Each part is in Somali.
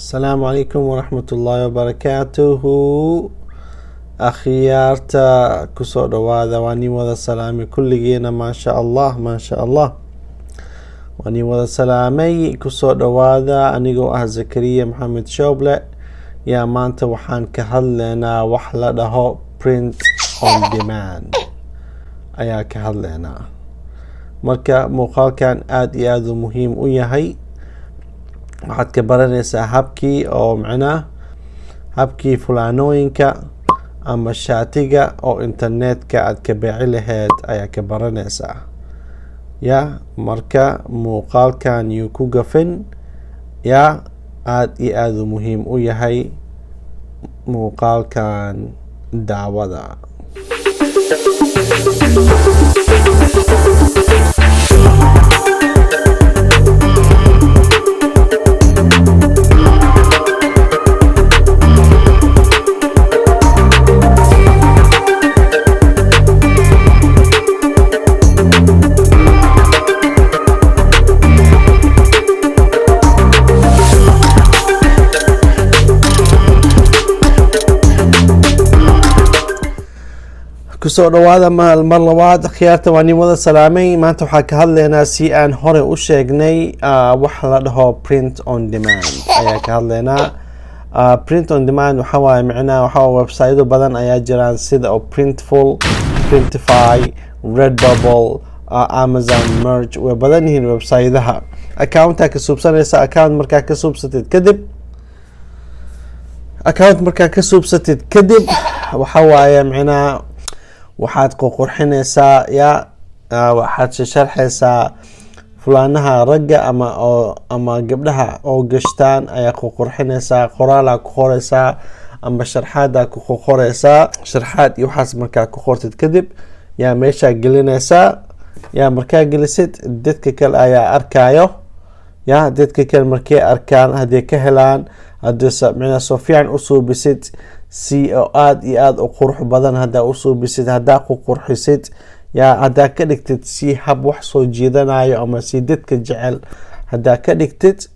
السلام عليكم ورحمة الله وبركاته. أخيارتا كسو دوادا واني وذا سلامي كل جينا ما شاء الله ما شاء الله واني وذا سلامي كسو دوادا أنيقو زكريا محمد شوبلة يا مانتا وحان كهلنا وحلا دهو print on demand أيا كهلنا marka muuqaalkan aad iyo aad u muhiim u yahay. waxaad ka baranaysaa habkii oo macnaa habkii fulaanooyinka ama shaatiga oo internetka aad ka beeci lahayd ayaa ka baranaysaa marka muuqaalkan yuu ku gafin aad iyo aad u muhiim u yahay muuqaalkan daawada. kusoo dhawaada mar labaad khiyaarta waa nin wada salaamay. maanta waxaa ka hadlaynaa si aan hore u sheegnay wax la dhaho print on demand ayaa ka hadlaynaa. print on demand waxa waaye macnaha waxa website badan ayaa jiraan sida Printful, Printify, Redbubble, Amazon Merch. way badan yihiin website-daha. accounta ka subsanaysa account markaa ka subsatid kadib waxa waaye macnaha waxaad ku qurxinaysaa waxaad sharxaysaa fulaanaha ragga ama gabdhaha oo gashtaan ayaa ku qurxinaysaa, qoraala ku qoraysaa ama sharxaada ku qoraysaa. sharxaad iyo waxaas markaa ku qortid kadib meesha gelinaysaa. markaa gelisid dadka kale ayaa arkayo. dadka kale markay arkaan haddii ka helaan haddii soo fiican u suubisid si aad iyo aad u qurux badan haddaa u suubisid, haddaa ku qurxisid haddaa ka dhigtid si hab wax soo jiidanayo ama si dadka jecel haddaa ka dhigtid,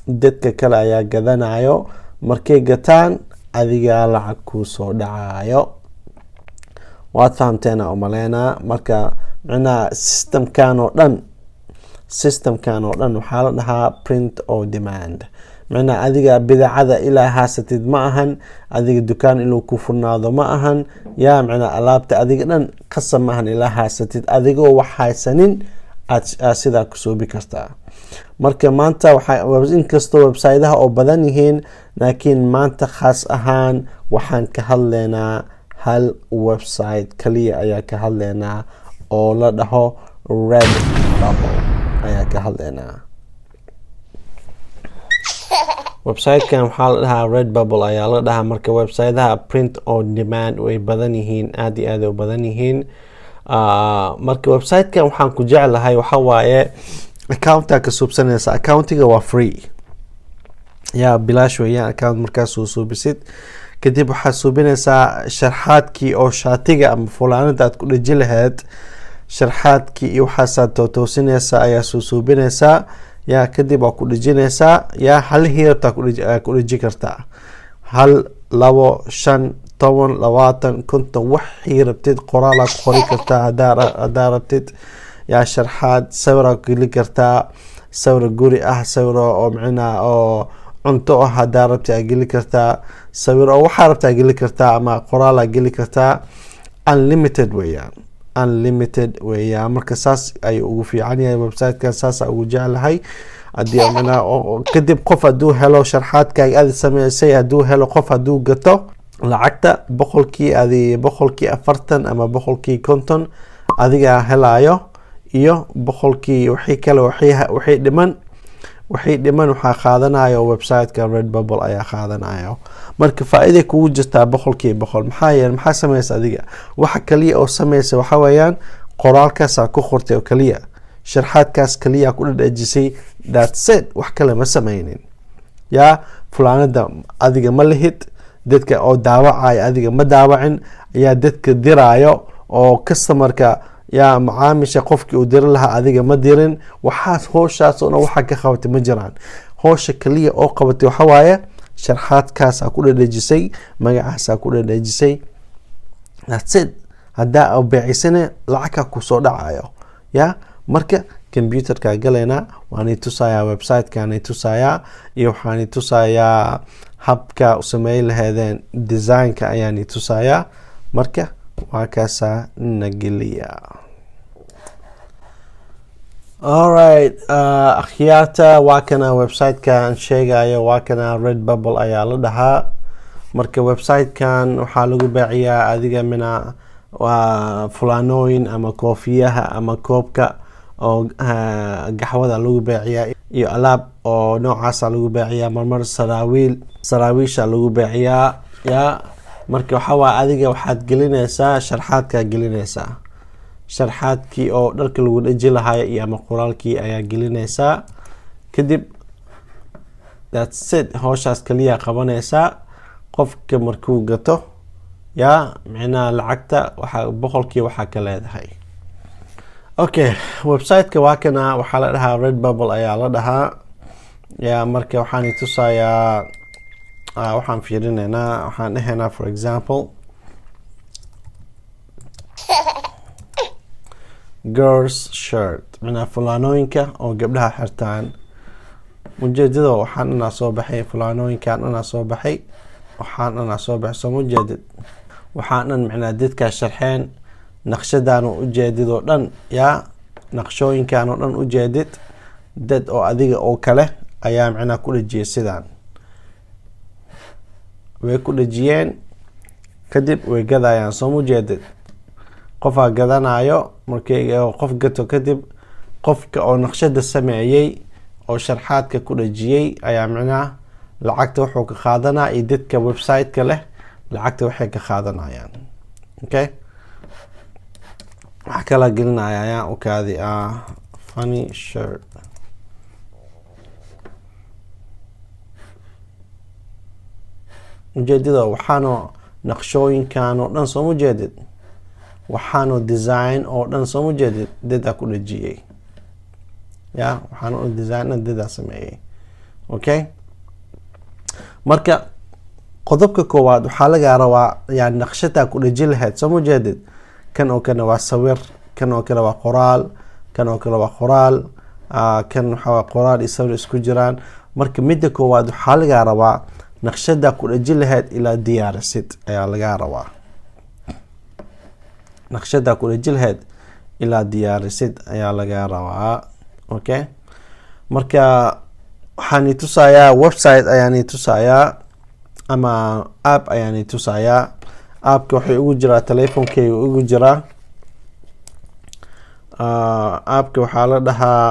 dadka kale ayaa gadanayo. markay gataan adigaa lacag kuu soo dhacayo. waad fahamteena umaleynaa. marka macnaha systemkan oo dhan waxaa la dhahaa print on demand. macnaha adiga bidacada ilaa haasatid ma ahan, adiga dukaan inuu ku furnaado ma ahan. macnaha alaabta adiga dhan qasab ma ahan ilaa haasatid. adigoo wax haysanin aad sidaa ku suubi kartaa. marka maanta inkastoo website-daha oo badan yihiin, laakiin maanta khaas ahaan waxaan ka hadlaynaa hal website kaliya ayaa ka hadlaynaa oo la dhaho Redbubble ayaa ka hadlaynaa. website-kan waxaa la dhahaa Redbubble ayaa la dhahaa. marka website-daha print on demand way badan yihiin, aad iyo aad u badan yihiin. marka website-kan waxaan ku jeclahay waxa waaye accounta ka subsanaysa. accountiga waa free bilaash weeyaan. account markaa soo suubisid kadib waxaad suubinaysaa sharxaadkii oo shaatiga ama fulaanada aad ku dhaji lahayd. sharxaadkii iyo waxaasaad toosinaysaa ayaa soo suubinaysaa. kadib waa ku dhejinaysaa. hal hiirta ku dheji kartaa. 1, 2, 5, 10, 20, 50 waxii rabtid qoraala ku qori kartaa. hadaa rabtid sharxaad sawira geli kartaa, sawir guri ah, sawir oo macnaha oo cunto ah hadaa rabtid geli kartaa, sawir oo waxaa rabtaa geli kartaa ama qoraala geli kartaa. unlimited weeyaan. marka saas ayuu ugu fiican yahay website-kan. saasa ugu jeclahay. kadib qof haduu helo sharxaadkaaga aad sameysay, haduu helo qof haduu gato lacagta boqolkii 40 ama boqolkii 50 adigaa helayo, iyo boqolkii wixii kale wixii dhiman waxaa qaadanayo website-ka Redbubble ayaa qaadanayo. marka faa'iido kugu jirtaa boqolkii 100. maxaa sameeyay adiga? waxa kaliya oo sameeyay waxa weeyaan qoraalkaas ku qortay oo kaliya, sharxaadkaas kaliya ku dhajisay, that's it. wax kale ma sameeynin. fulaanada adiga ma lihid, dadka oo daawacay adiga ma daawacin, ayaa dadka diraayo oo customerka yaa macaamisha qofkii uu diri lahaa adiga ma dirin. waxaas hooshaas oo waxa ka qabatay ma jiraan. howsha kaliya oo qabatay waxa waaye sharxaadkaas ku dhadhajisay, magacaas ku dhadhajisay. That's it. haddaa oo beecisana lacagka ku soo dhacayo ya. marka computerka galena waan tusayaa website-kan tusayaa iyo waxaan tusayaa habka u sameey lahaydeen design-ka ayaan tusayaa. marka waa kaasa nageliya. Alright, akhyaarta waa kana website-kan sheegayo, waa kana Redbubble ayaa la dhahaa. marka website-kan waxaa lagu baaciyaa adiga mina waa fulaanooyin ama koofiyaha ama koobka oo gaxwada lagu baaciyaa iyo alaab oo noocaasa lagu baaciyaa. marmar saraawiisha lagu baaciyaa ya. marka waxa waa adiga waxaad gelinaysaa sharxaadka gelinaysaa, sharxaadkii oo dharka lagu dhaji lahaay iyo ama qoraalkii ayaa gelinaysaa. kadib that's it, howshaas kaliya qabanaysaa. qofka markuu gato ya macnaha lacagta waxa boqolkii waxa ka leedahay. okay, website-ka waa kana waxaa la dhahaa Redbubble ayaa la dhahaa ya. marka waxaan tusayaa waxaan fiirinaynaa, waxaan dhahaynaa for example girls shirt, macnaha fulaanooyinka oo gabdhaha xirtaan. ujeedada waxaan inaa soo baxay fulaanooyinkan inaa soo baxay, waxaan inaa soo baxay soo ujeedid. waxaan dhan macnaha dadka sharxeen naqshadan oo ujeedid oo dhan ya, naqshooyinkan oo dhan ujeedid dad oo adiga oo kale ayaa macnaha ku dhajiyay sidaan. way ku dhajiyeen kadib way gadayaan soo ujeedid. qofaa gadanayo markay qof gato kadib qofka oo naqshada sameeyay oo sharxaadka ku dhajiyay ayaa macnaha lacagta wuxuu ka qaadanaa iyo dadka website-ka leh lacagta waxay ka qaadanayaan. okay, wax kala gelinaya ayaa u kaadi funny shirt. ujeedada waxaanoo naqshooyinkan oo dhan soo ujeedid, waxaanoo design oo dhan soo ujeedid dadaa ku dhajiyay ya. waxaanoo design dhan dadaa sameeyay. okay, marka qodobka koowaad waxaa laga rabaa yani naqshada ku dhaji lahayd soo ujeedid. kan oo kale waa sawir, kan oo kale waa qoraal, kan oo kale waa qoraal, kan waxa waa qoraal iyo sawir isku jiraan. marka midda koowaad waxaa laga rabaa naqshada ku dhaji lahayd ilaa diyaarisid ayaa laga rabaa. naqshada ku dhaji lahayd ilaa diyaarisid ayaa laga rabaa. okay, marka waxaan tusayaa website ayaan tusayaa ama app ayaan tusayaa. appka waxay ugu jiraa teleefonkeyga ugu jiraa. appka waxaa la dhahaa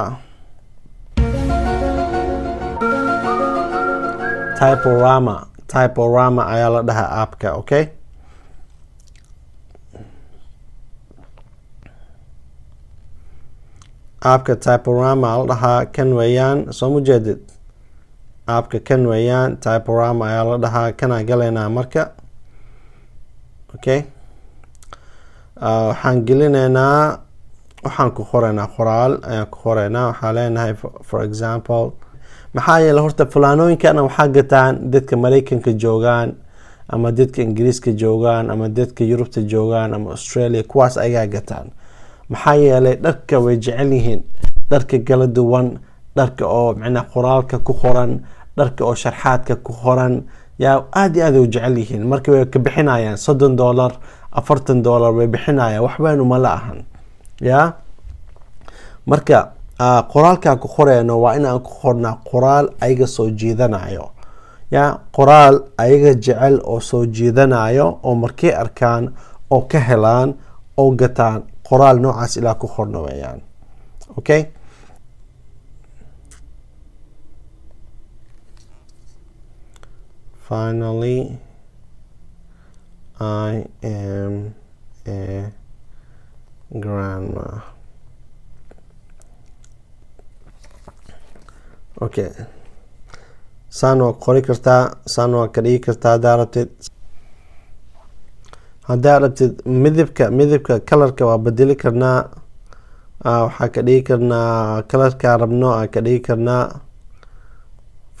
Typorama ayaa la dhahaa appka. okay, appka Typorama la dhahaa. kan weeyaan soo ujeedid. appka kan weeyaan Typorama ayaa la dhahaa. kana galaynaa marka. okay, waxaan gelinaynaa, waxaan ku qoraynaa qoraal ayaan ku qoraynaa. waxaa leenahay for example maxaa yeele horta fulaanooyinkana waxaa gataan dadka Mareykanka joogaan ama dadka Ingiriiska joogaan ama dadka Yurubta joogaan ama Australia, kuwaas ayaa gataan. maxaa yeelay dharka way jecel yihiin, dharka kala duwan, dharka oo macnaha qoraalka ku qoran, dharka oo sharxaadka ku qoran yaa aad iyo aad u jecel yihiin. marka way ka bixinayaan $30 $40 way bixinayaan, waxbaan uma la ahan ya. marka qoraalka ku qorayno waa inaan ku qornaa qoraal ayaga soo jiidanayo ya, qoraal ayaga jecel oo soo jiidanayo oo markay arkaan oo ka helaan oo gataan qoraal noocaas ilaa ku qorno weeyaan. okay, finally I am a grandma. okay, saan waa qori kartaa, saan waa ka dhigi kartaa haddaa rabtid. haddaa rabtid midabka kalarka waa bedeli karnaa. waxaa ka dhigi karnaa kalarka rabno aa ka dhigi karnaa.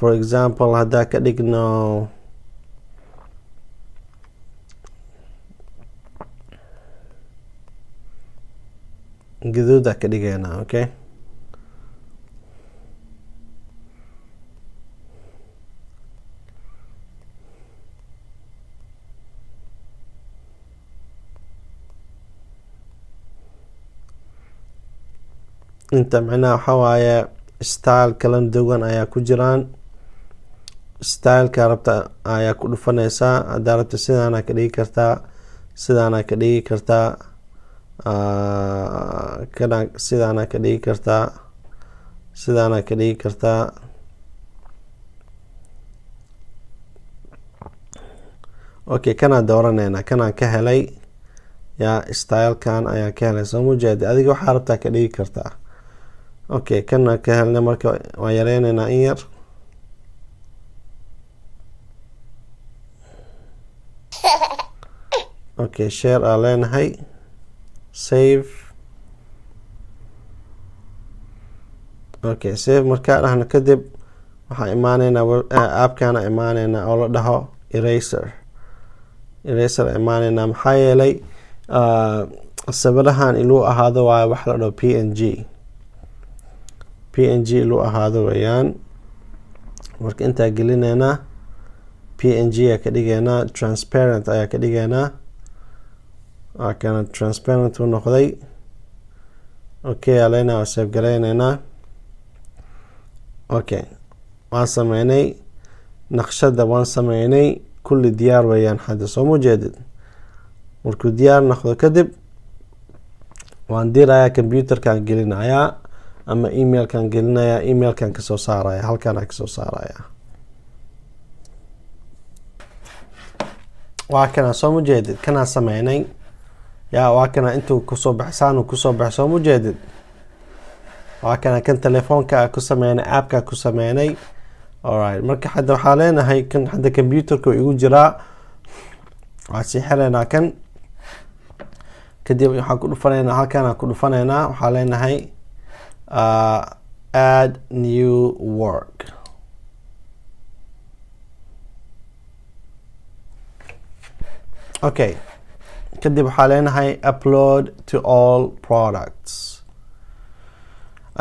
for example haddaa ka dhigno gaduuda ka dhigaynaa. Okay, inta macnaha waxa waaye style kala duwan ayaa ku jiraan. styleka rabta ayaa ku dhufanaysaa. haddaa rabta sidaana ka dhigi kartaa, sidaana ka dhigi kartaa, kana sidaana ka dhigi kartaa, sidaana ka dhigi kartaa. okay, kana dooranayna, kana ka helay yaa stylekan ayaa ka helay. soo mujeedi adiga waxaa rabtaa ka dhigi kartaa. okay, kana ka helna marka waan yareynaynaa in yar. okay, share aa leenahay, save. okay, save markaa dhahna kadib waxaa imaaneynaa appkana imaaneynaa oo la dhaho eraser. eraser imaaneynaa maxaa yeelay sawirahan iluu ahaado waayo wax la dhaho png. png iluu ahaado weeyaan. marka intaa gelineynaa png ayaa ka dhigaynaa, transparent ayaa ka dhigaynaa. waa kana transparent u noqday. okay, aleyna waa save gareyneynaa. okay, waan sameynay naqshada, waan sameynay kulli diyaar weeyaan hadda. soo mujeedid markuu diyaar noqdo kadib waan dirayaa, computerkan gelinayaa ama emailkan gelinayaa. emailkan kasoo saaraya, halkan aan kasoo saaraya. waa kana soo mujeedid, kana sameynay yaa. waa kana intuu kusoo baxsaan kusoo baxay. soo mujeedid waa kana kan telefoonka ku sameynay, appka ku sameynay. alright, marka hadda waxaa leenahay kan hadda computerka igu jiraa. waa sii xireynaa kan kadib waxaan ku dhufanaynaa, halkaan aan ku dhufanaynaa. waxaa leenahay add new work. okay, kadib waxaa leenahay upload to all products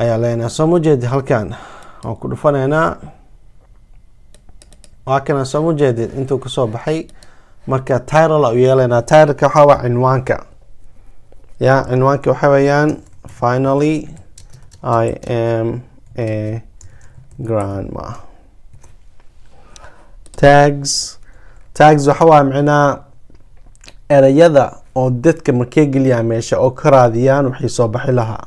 ayaa leenahay. soo mujeedi halkaan waan ku dhufanaynaa. waa kana soo mujeedid intuu kasoo baxay. marka title u yeelaynaa. titleka waxaa waa cinwaanka. yaa cinwaanka waxa weeyaan finally I am a grandma. tags waxa waa macnaa erayada oo dadka markay geliyaan meesha oo ka raadiyaan waxay soo baxi lahaa.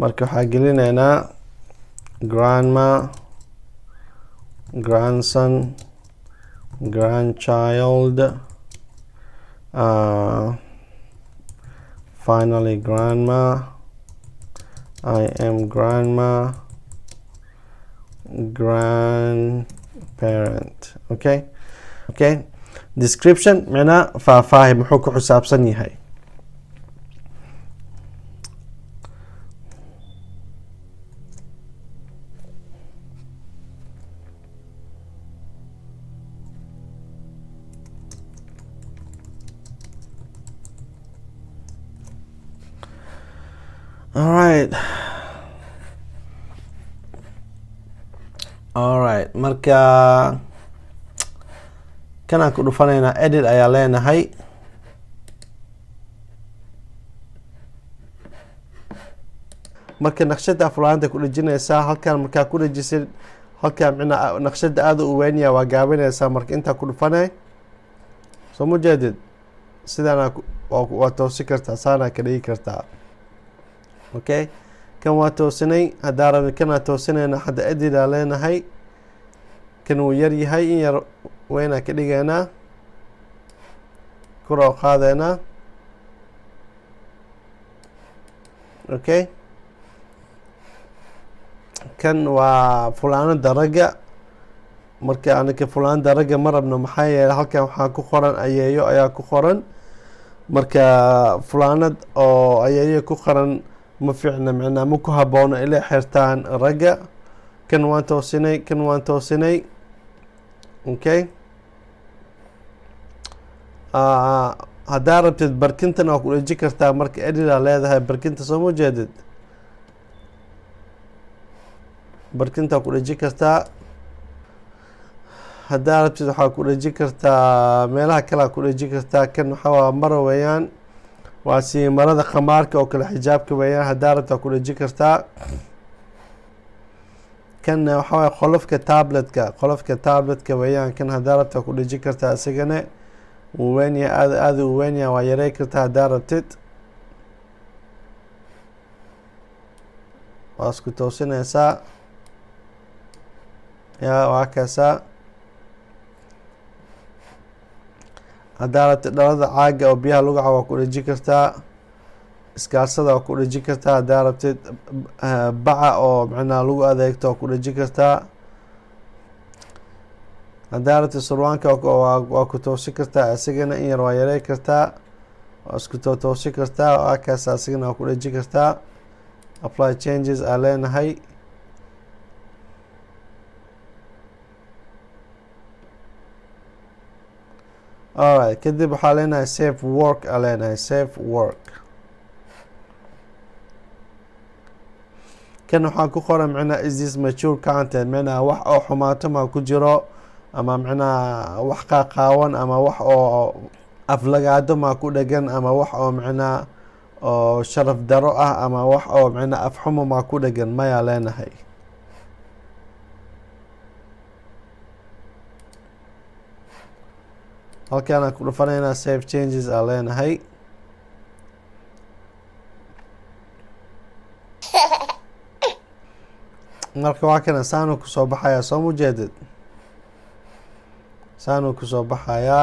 marka waxaa gelinaynaa grandma, grandson, grandchild, finally grandma, I am grandma, grandparent. okay, description macnaa faahfaahin muxuu ku xisaabsan yahay. alright, marka kanaan ku dhufanaynaa edit ayaa leenahay. marka naqshada fulaanta ku dhejinaysaa. halkaan markaa ku dhejisid, halkaan macnaa naqshada aada u weynaya waa gaabinaysaa. marka intaa ku dhufanay. soo mujeedid sidaana waa toosi kartaa, saana ka dhigi kartaa. okay, kan waa toosinay. haddaa rabi kanaa toosinayna. hadda edit aa leenahay. kan wuu yar yahay, in yar weynaa ka dhigaynaa. kura qaadaynaa. okay, kan waa fulaanada ragga. marka anaka fulaanada ragga ma rabno, maxaa yeelay halkan waxaa ku qoran ayeeyo ayaa ku qoran. marka fulaanad oo ayeeyo ku qoran ما فيعنا معنا مكو هبونا إلى حرتان رجع كان وان توسيني اوكي هدا ربتid barkintan waa ku dheji kartaa marka edit leedahay barkinta soo ma jeedid barkinta ku dheji kartaa hada rabtid waxa ku dheji kartaa meelaha kale ku dheji kartaa kan waxa maro weeyaan waa si marada khamaarka oo kale xijaabka weeyaan hada rabtid ku dheji kartaa kan waxa qolofka tabletka weeyaan kan hada rabtid ku dheji kartaa isagana ووينيا هذا وينيا ويريكرتها دارتت واسكو توسينا سا يا وهكذا هدارت دارada caaga oo biyaha lagu cawa ku dhiji kartaa iskaasada ku dhiji kartaa daarabtid baca oo macna lagu adeegto ku dhiji kartaa هدارت السروانك واكو توسي كرتا اسيغنا ان يروا يري كرتا واسكو توسي كرتا واكاس اسيغنا واكو رجي كرتا apply changes علينا هاي alright كدب حالينا save work علينا save work كان waxaan ku qoran macna is this mature content macna wax oo xumaato ma ku jiro ama macna wax qaawan ama wax oo aflagaado ma ku dhagan ama wax oo macna oo sharaf daro ah ama wax oo macna afxumo ma ku dhagan ma yaa leenahay halkaan ku dhufanayna save changes aa leenahay marka waa kana saanu ku soo baxaya soo mujeedid saanu ku soo baxaya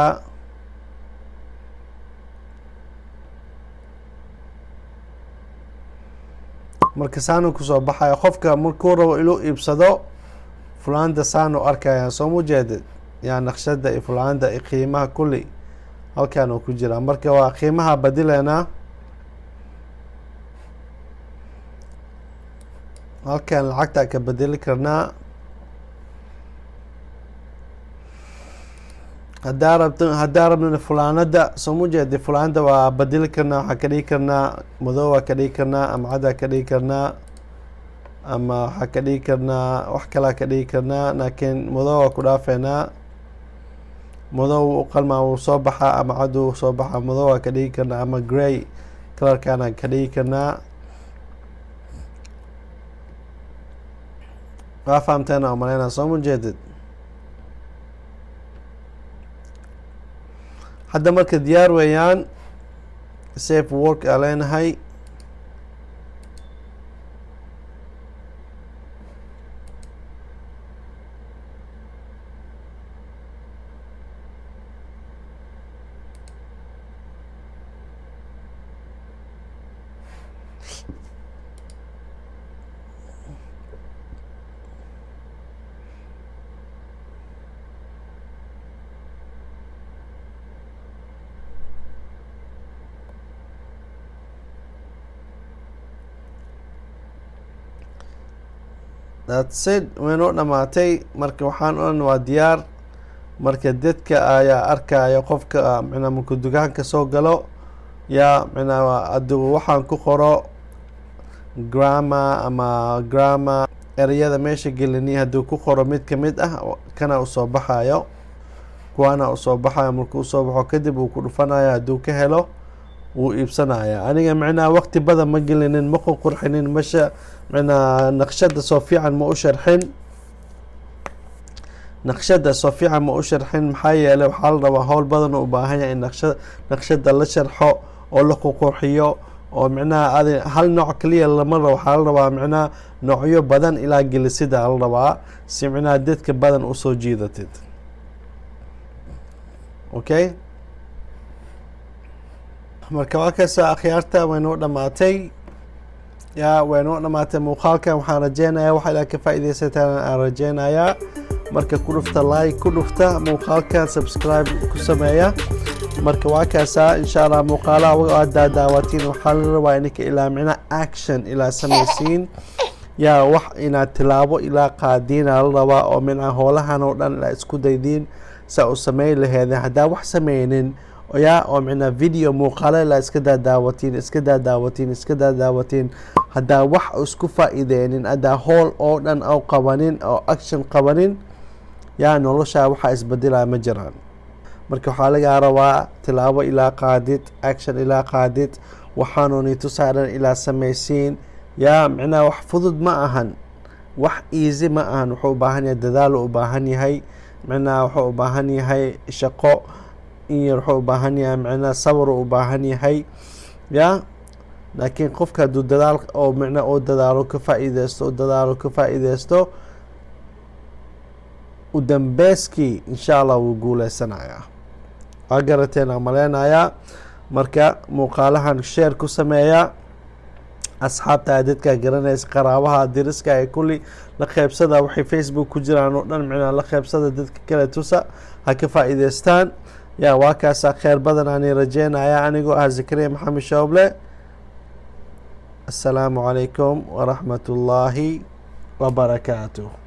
marka saanu ku soo baxaya qofka markuu rabo inuu iibsado fulaanda saanu arkaya soo mujeedid yaa naqshada iyo fulaanda iyo qiimaha kulli halkaan uu ku jira marka waa qiimaha badileena halkaan lacagta ka bedeli karnaa hadaa rabna fulaanada soo mujeedi fulaanada waa bedeli karnaa waxaa ka dhigi karnaa madow waa ka dhigi karnaa ama cada ka dhigi karnaa ama waxaa ka dhigi karnaa wax kalaa ka dhigi karnaa laakiin madow waa ku dhaafeynaa madow u qalmaa wuu soo baxaa ama cad wuu soo baxaa madow waa ka dhigi karnaa ama grey kalarkaana ka dhigi karnaa waa fahamteena oo maleynaa soo mujeedid hadda marka diyaar weeyaan safe work aa leenahay that's it waynoo dhamaatay marka waxaan odhan waa diyaar marka dadka ayaa arkaya qofka macna markuu dukaanka soo galo yaa macna aduu waxaan ku qoro grammar ereyada meesha gelini hadduu ku qoro mid ka mid ah kana u soo baxayo kuwaana u soo baxayo markuu u soo baxo kadib uu ku dhufanaya hadduu ka helo wuu iibsanaya aniga macnaha waqti badan ma gelinin ma qurxinin masha macnaha naqshada soo fiican ma u sharxin naqshada soo fiican ma u sharxin maxaa yeelay waxaa la rabaa howl badan u baahan yahay in naqshada la sharxo oo la qurxiyo oo macnaha hal nooc kaliya lama rabo waxaa la rabaa macnaha noocyo badan ilaa gelisida la rabaa si macnaha dadka badan usoo jiidatid okay marka waa kasta akhyaarta waynoo dhamaatay yaa waynoo dhamaatay muuqaalkan waxaan rajeynayaa waxa ilaa ka faa'iidaysataan aan rajeynayaa marka ku dhufta like ku dhufta muuqaalkan subscribe ku sameeya marka waa kaasaa insha Allah muuqaalaha waa daawatiin waxaa la rabaa inay ilaa micna action ilaa samaysiin yaa wax inaad tilaabo ilaa qaadiin la rabaa oo micna howlahan oo dhan la isku daydiin sa u sameey laheedeen haddaa wax sameynin oo micna video muuqaale la iska daawatiin haddaa wax isku faa'iideynin haddaa howl oo dhan oo qabanin oo action qabanin yaa nolosha waxa isbedelaya ma jiraan marka waxaa laga rabaa tilaabo ilaa qaadid action ilaa qaadid waxaanu ni tusaaran ilaa samaysiin yaa micna wax fudud ma ahan wax easy ma ahan wuxuu u baahan yahay dadaal u baahan yahay micna wuxuu u baahan yahay shaqo in wuxuu u baahan yahay micna sabr u baahan yahay yaa laakiin qofka hadduu dadaal oo micna oo dadaalo ka faa'iideysto u dambayskii insha Allah wuu guuleysanayaa waa garateen aan maleynayaa marka muuqaalahan share ku sameeya asxaabta dadka garanaysa qaraabaha diriska ay kulli la qaybsada waxay Facebook ku jiraan oo dhan micna la qaybsada dadka kale tusa ha ka faa'iideystaan yaa waa kaas khayr badan aan rajeynayaa anigoo Zakariya Maxamed Shooble السلام عليكم ورحمة الله وبركاته.